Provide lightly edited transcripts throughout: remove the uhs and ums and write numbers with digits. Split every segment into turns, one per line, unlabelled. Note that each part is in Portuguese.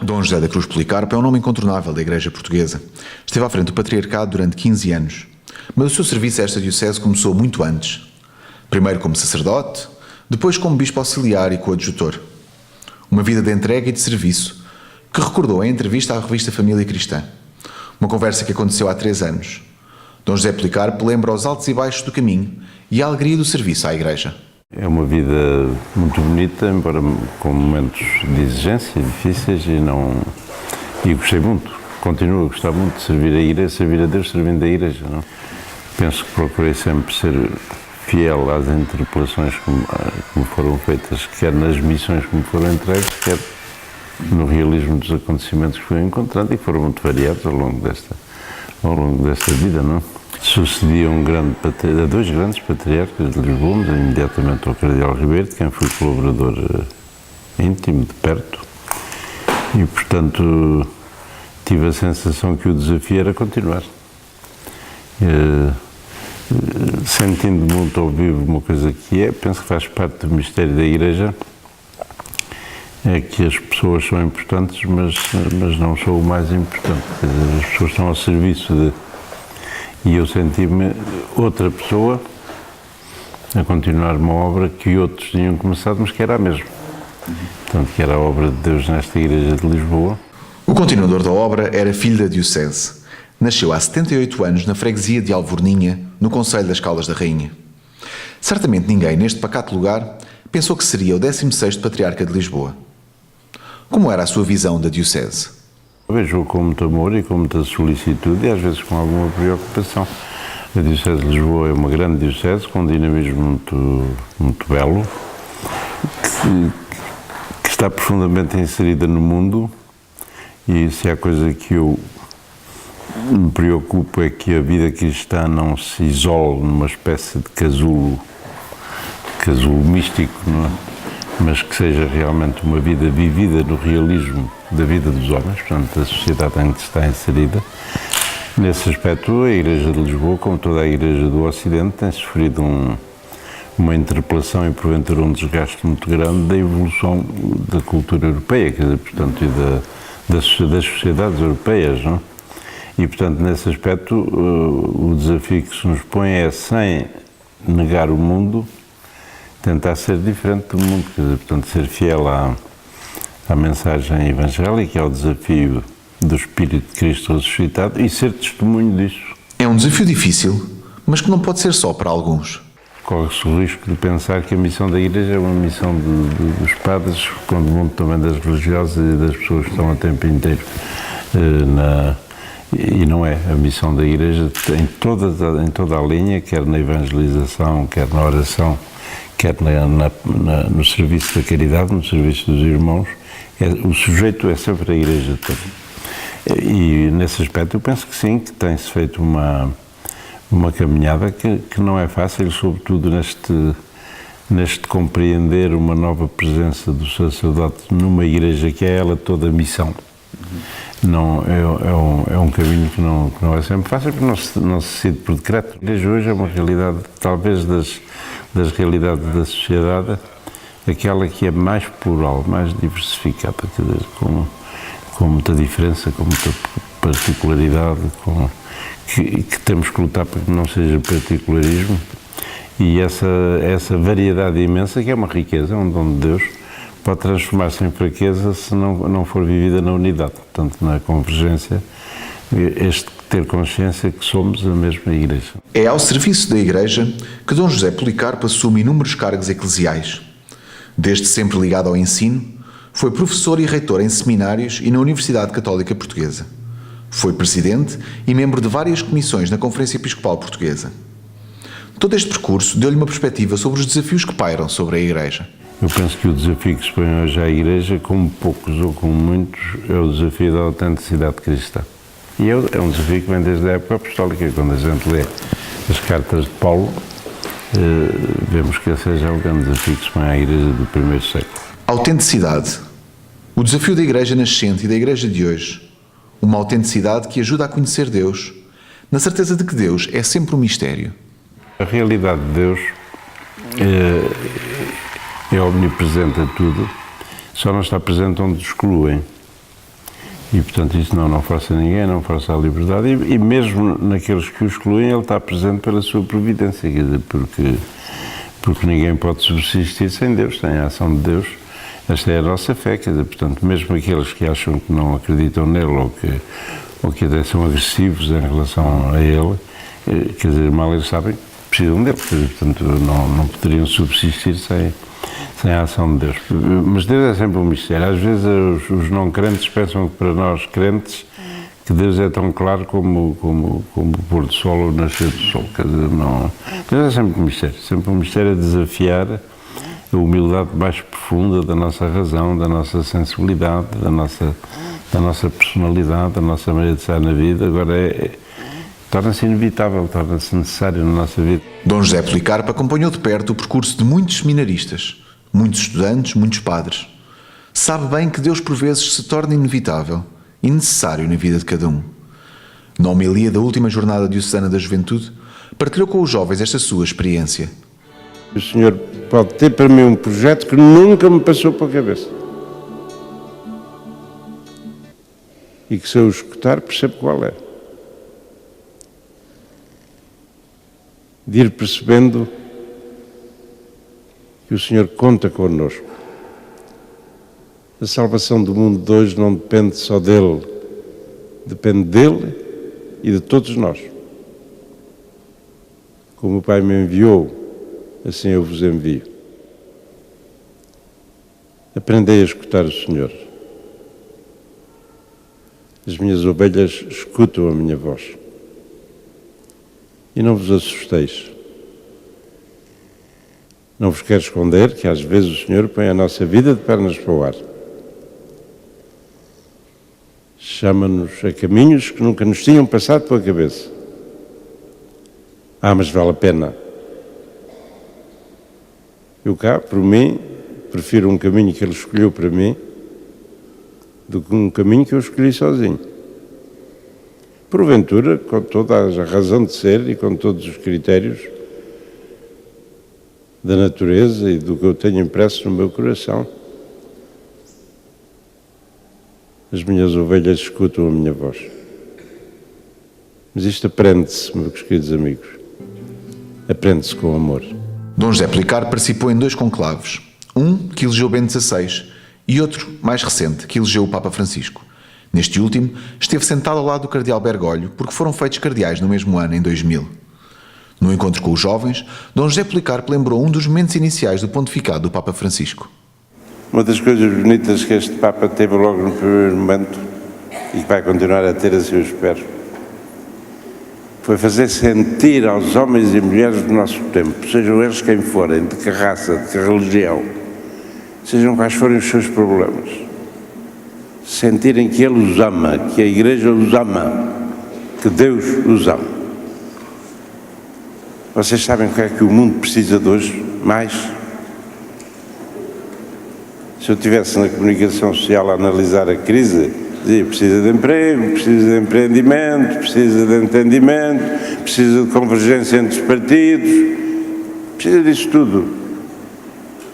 Dom José da Cruz Policarpo é um nome incontornável da Igreja Portuguesa. Esteve à frente do Patriarcado durante 15 anos, mas o seu serviço a esta diocese começou muito antes. Primeiro como sacerdote, depois como bispo auxiliar e coadjutor. Uma vida de entrega e de serviço que recordou em entrevista à revista Família Cristã. Uma conversa que aconteceu há 3 anos. Dom José Policarpo lembra os altos e baixos do caminho e a alegria do serviço à Igreja.
É uma vida muito bonita, embora com momentos de exigência difíceis e gostei muito. Continuo a gostar muito de servir a Igreja, servir a Deus servindo a Igreja. Não? Penso que procurei sempre ser fiel às interpelações como foram feitas, quer nas missões que me foram entregues, quer no realismo dos acontecimentos que fui encontrando e que foram muito variados ao longo desta vida, não? Sucedi a 2 grandes patriarcas de Lisboa, mas imediatamente ao Cardeal Ribeiro, de quem fui colaborador íntimo, de perto, e portanto tive a sensação que o desafio era continuar. Sentindo muito ao vivo uma coisa que penso que faz parte do mistério da Igreja, é que as pessoas são importantes, mas não sou o mais importante. Quer dizer, as pessoas estão ao serviço de... E eu senti-me outra pessoa a continuar uma obra que outros tinham começado, mas que era a mesma. Portanto, que era a obra de Deus nesta Igreja de Lisboa.
O continuador da obra era filho da diocese. Nasceu há 78 anos na freguesia de Alvorninha, no concelho das Caldas da Rainha. Certamente ninguém neste pacato lugar pensou que seria o 16º Patriarca de Lisboa. Como era a sua visão da diocese?
Vejo-o com muito amor e com muita solicitude e às vezes com alguma preocupação. A Diocese de Lisboa é uma grande diocese com um dinamismo muito belo, que está profundamente inserida no mundo, e se há coisa que eu me preocupo é que a vida cristã não se isole numa espécie de casulo místico, não é? Mas que seja realmente uma vida vivida no realismo da vida dos homens, portanto, da sociedade em que está inserida. Nesse aspecto, a Igreja de Lisboa, como toda a Igreja do Ocidente, tem sofrido uma interpelação e, porventura, um desgaste muito grande da evolução da cultura europeia, quer dizer, portanto, e das sociedades europeias, não? E, portanto, nesse aspecto, o desafio que se nos põe é, sem negar o mundo, tentar ser diferente do mundo, quer dizer, portanto, ser fiel à mensagem evangélica, ao desafio do Espírito de Cristo ressuscitado e ser testemunho disso.
É um desafio difícil, mas que não pode ser só para alguns.
Corre-se o risco de pensar que a missão da Igreja é uma missão dos padres, quando muito também das religiosas e das pessoas que estão a tempo inteiro e não é. A missão da Igreja em toda a linha, quer na evangelização, quer na oração, quer no serviço da caridade, no serviço dos irmãos, o sujeito é sempre a Igreja toda. E nesse aspecto eu penso que sim, que tem-se feito uma caminhada que não é fácil, sobretudo neste compreender uma nova presença do sacerdote numa Igreja que é ela toda missão. Não, é um caminho que não é sempre fácil, porque não se decide por decreto. A Igreja hoje é uma realidade, talvez das realidades da sociedade, aquela que é mais plural, mais diversificada, quer dizer, com muita diferença, com muita particularidade, que temos que lutar para que não seja particularismo, e essa variedade imensa, que é uma riqueza, é um dom de Deus, pode transformar-se em fraqueza se não for vivida na unidade, portanto, na convergência, ter consciência que somos a mesma Igreja.
É ao serviço da Igreja que Dom José Policarpo assume inúmeros cargos eclesiais. Desde sempre ligado ao ensino, foi professor e reitor em seminários e na Universidade Católica Portuguesa. Foi presidente e membro de várias comissões na Conferência Episcopal Portuguesa. Todo este percurso deu-lhe uma perspectiva sobre os desafios que pairam sobre a Igreja.
Eu penso que o desafio que se põe hoje à Igreja, como poucos ou como muitos, é o desafio da autenticidade cristã. E é um desafio que vem desde a época apostólica. Quando a gente lê as cartas de Paulo, vemos que esse é o grande desafio que se põe à Igreja do primeiro século.
Autenticidade. O desafio da Igreja nascente e da Igreja de hoje. Uma autenticidade que ajuda a conhecer Deus, na certeza de que Deus é sempre um mistério.
A realidade de Deus é omnipresente a tudo, só não está presente onde excluem. E, portanto, isso não força ninguém, não força a liberdade. E mesmo naqueles que o excluem, ele está presente pela sua providência, quer dizer, porque ninguém pode subsistir sem Deus, sem a ação de Deus. Esta é a nossa fé, quer dizer, portanto, mesmo aqueles que acham que não acreditam nele ou que até são agressivos em relação a ele, quer dizer, mal eles sabem que precisam dele, quer dizer, portanto, não poderiam subsistir sem a ação de Deus. Mas Deus é sempre um mistério. Às vezes os não crentes pensam que para nós crentes que Deus é tão claro como o pôr do sol ou o nascer do sol. Quer dizer, não. Deus é sempre um mistério a desafiar a humildade mais profunda da nossa razão, da nossa sensibilidade, da nossa personalidade, da nossa maneira de estar na vida. Agora torna-se inevitável, torna-se necessário na nossa vida.
Dom José Policarpo acompanhou de perto o percurso de muitos seminaristas, muitos estudantes, muitos padres. Sabe bem que Deus por vezes se torna inevitável e necessário na vida de cada um. Na homilia da última jornada diocesana da juventude, partilhou com os jovens esta sua experiência.
O Senhor pode ter para mim um projeto que nunca me passou pela cabeça. E que se eu o escutar, percebo qual é. De ir percebendo que o Senhor conta connosco. A salvação do mundo de hoje não depende só dele, depende dele e de todos nós. Como o Pai me enviou, assim eu vos envio. Aprendei a escutar o Senhor. As minhas ovelhas escutam a minha voz. E não vos assusteis. Não vos quero esconder que às vezes o Senhor põe a nossa vida de pernas para o ar. Chama-nos a caminhos que nunca nos tinham passado pela cabeça. Mas vale a pena. Eu cá, por mim, prefiro um caminho que Ele escolheu para mim do que um caminho que eu escolhi sozinho. Porventura, com toda a razão de ser e com todos os critérios da natureza e do que eu tenho impresso no meu coração, as minhas ovelhas escutam a minha voz. Mas isto aprende-se, meus queridos amigos. Aprende-se com amor.
Dom José Policarpo participou em 2 conclaves. Um que elegeu Bento XVI e outro, mais recente, que elegeu o Papa Francisco. Neste último, esteve sentado ao lado do cardeal Bergoglio, porque foram feitos cardeais no mesmo ano, em 2000. No encontro com os jovens, Dom José Policarpo lembrou um dos momentos iniciais do pontificado do Papa Francisco.
Uma das coisas bonitas que este Papa teve logo no primeiro momento, e que vai continuar a ter, assim eu espero, foi fazer sentir aos homens e mulheres do nosso tempo, sejam eles quem forem, de que raça, de que religião, sejam quais forem os seus problemas, sentirem que Ele os ama, que a Igreja os ama, que Deus os ama. Vocês sabem o que é que o mundo precisa de hoje? Mais? Se eu estivesse na comunicação social a analisar a crise, dizia: precisa de emprego, precisa de empreendimento, precisa de entendimento, precisa de convergência entre os partidos, precisa disso tudo.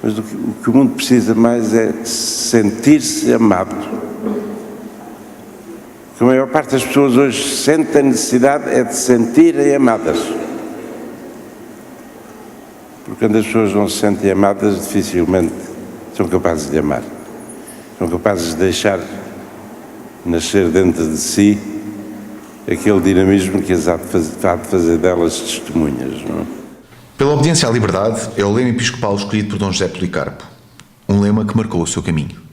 Mas o que o mundo precisa mais é sentir-se amado. A maior parte das pessoas hoje sente a necessidade é de se sentirem amadas. Porque quando as pessoas não se sentem amadas, dificilmente são capazes de amar. São capazes de deixar nascer dentro de si aquele dinamismo que as há de fazer delas testemunhas, não é?
Pela obediência à liberdade é o lema episcopal escolhido por Dom José Policarpo. Um lema que marcou o seu caminho.